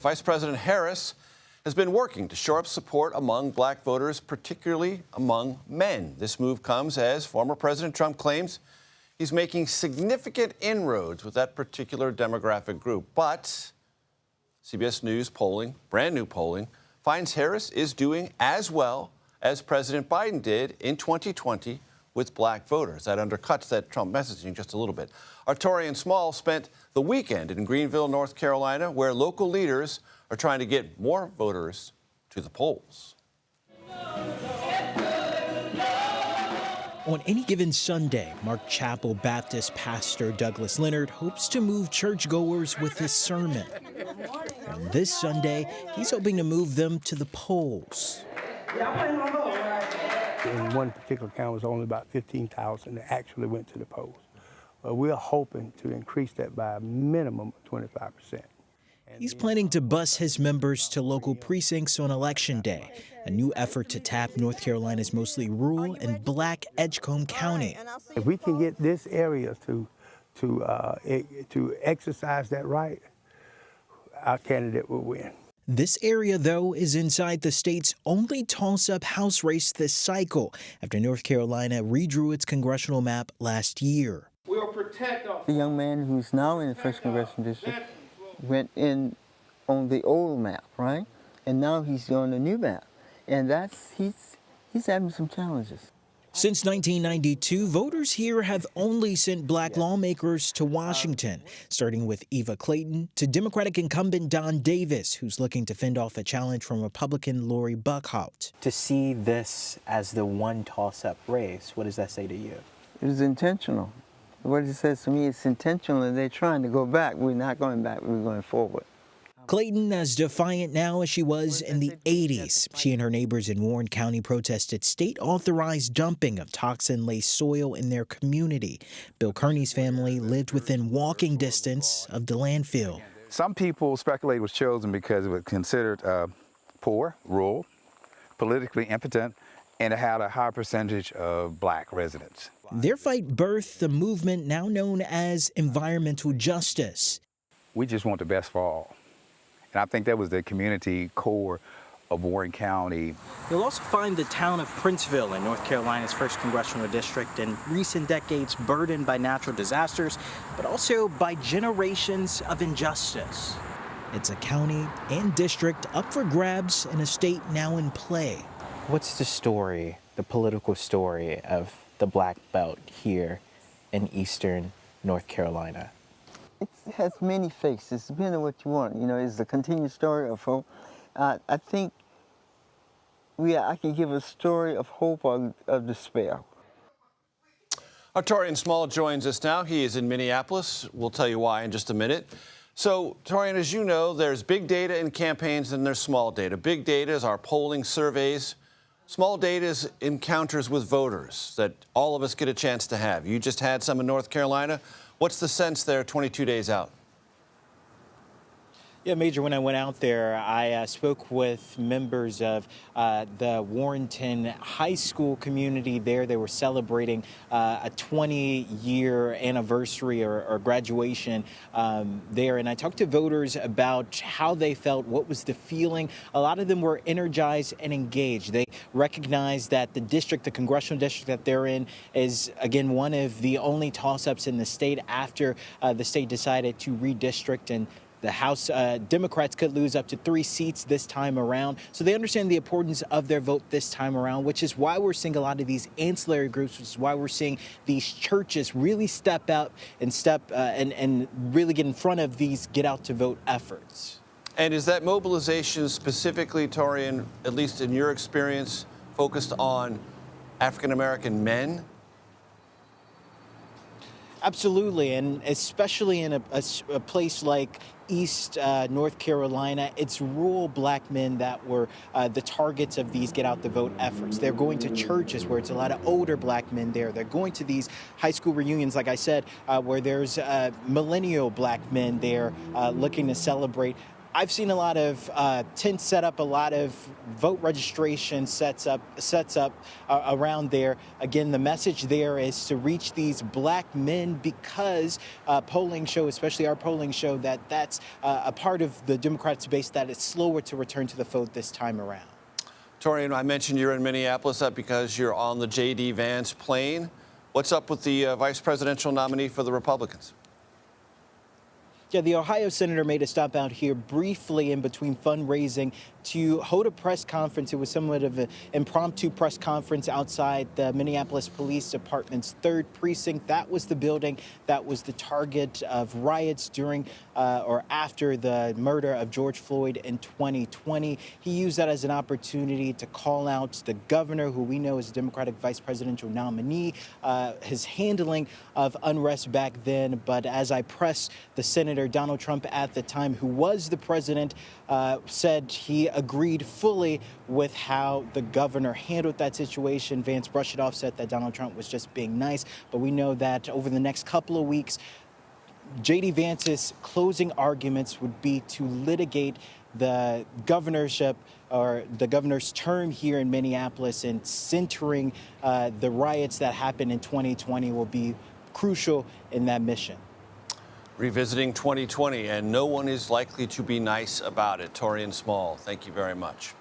Vice President Harris has been working to shore up support among black voters, particularly among men. This move comes as former President Trump claims he's making significant inroads with that particular demographic group. But CBS News polling, brand new polling, finds Harris is doing as well as President Biden did in 2020 with black voters. That undercuts that Trump messaging just a little bit. Our Taurean Small spent the weekend in Greenville, North Carolina, where local leaders are trying to get more voters to the polls. On any given Sunday, Mark Chapel Baptist pastor Douglas Leonard hopes to move churchgoers with his sermon. On this Sunday, he's hoping to move them to the polls. In one particular county, it was only about 15,000 that actually went to the polls. We're hoping to increase that by a minimum of 25%. He's planning to bus his members to local precincts on Election Day, a new effort to tap North Carolina's mostly rural and black Edgecombe County. If we can get this area to exercise that right, our candidate will win. This area, though, is inside the state's only toss-up House race this cycle, after North Carolina redrew its congressional map last year. We'll protect our... The young man who's now in the 1st Congressional District went in on the old map, right? And now he's on the new map. And he's having some challenges. Since 1992, voters here have only sent black lawmakers to Washington, starting with Eva Clayton to Democratic incumbent Don Davis, who's looking to fend off a challenge from Republican Lori Buckhout. To see this as the one toss-up race, what does that say to you? It was intentional. What it says to me, it's intentional, and they're trying to go back. We're not going back, we're going forward. Clayton as defiant now as she was in the 80s. She and her neighbors in Warren County protested state-authorized dumping of toxin-laced soil in their community. Bill Kearney's family lived within walking distance of the landfill. Some people speculate it was chosen because it was considered poor, rural, politically impotent, and it had a high percentage of black residents. Their fight birthed the movement now known as environmental justice. We just want the best for all. And I think that was the community core of Warren County. You'll also find the town of Princeville in North Carolina's 1st Congressional District in recent decades burdened by natural disasters, but also by generations of injustice. It's a county and district up for grabs in a state now in play. What's the story, the political story of the Black Belt here in eastern North Carolina? It has many faces, depending on what you want. You know, it's the continued story of hope. I think I can give a story of hope or of despair. Our Taurean Small joins us now. He is in Minneapolis. We'll tell you why in just a minute. So, Taurean, as you know, there's big data in campaigns and there's small data. Big data is our polling surveys. Small data is encounters with voters that all of us get a chance to have. You just had some in North Carolina. What's the sense there 22 days out? Yeah, Major, when I went out there, I spoke with members of the Warrenton High School community there. They were celebrating a 20-year anniversary or graduation there. And I talked to voters about how they felt, what was the feeling. A lot of them were energized and engaged. They recognized that the district, the congressional district that they're in, is, again, one of the only toss-ups in the state after the state decided to redistrict, and the House Democrats could lose up to 3 seats this time around. So they understand the importance of their vote this time around, which is why we're seeing a lot of these ancillary groups, which is why we're seeing these churches really step out and really get in front of these get out to vote efforts. And is that mobilization specifically, Taurean, at least in your experience, focused on African-American men? Absolutely, and especially in a place like East North Carolina, it's rural black men that were the targets of these get out the vote efforts. They're going to churches where it's a lot of older black men there. They're going to these high school reunions, like I said, where there's millennial black men there looking to celebrate. I've seen a lot of tents set up, a lot of vote registration sets up around there. Again, the message there is to reach these black men because polling show, especially our polling show, that's a part of the Democrats' base that is slower to return to the vote this time around. Taurean, I mentioned you're in Minneapolis because you're on the J.D. Vance plane. What's up with the vice presidential nominee for the Republicans? Yeah, the Ohio senator made a stop out here briefly in between fundraising to hold a press conference. It was somewhat of an impromptu press conference outside the Minneapolis Police Department's 3rd precinct. That was the building that was the target of riots during or after the murder of George Floyd in 2020. He used that as an opportunity to call out the governor, who we know is a Democratic vice presidential nominee, his handling of unrest back then. But as I pressed the senator, Donald Trump at the time, who was the president, said he agreed fully with how the governor handled that situation. Vance brushed it off, said that Donald Trump was just being nice. But we know that over the next couple of weeks, J.D. Vance's closing arguments would be to litigate the governorship or the governor's term here in Minneapolis, and centering the riots that happened in 2020 will be crucial in that mission. Revisiting 2020, and no one is likely to be nice about it. Taurean Small, thank you very much.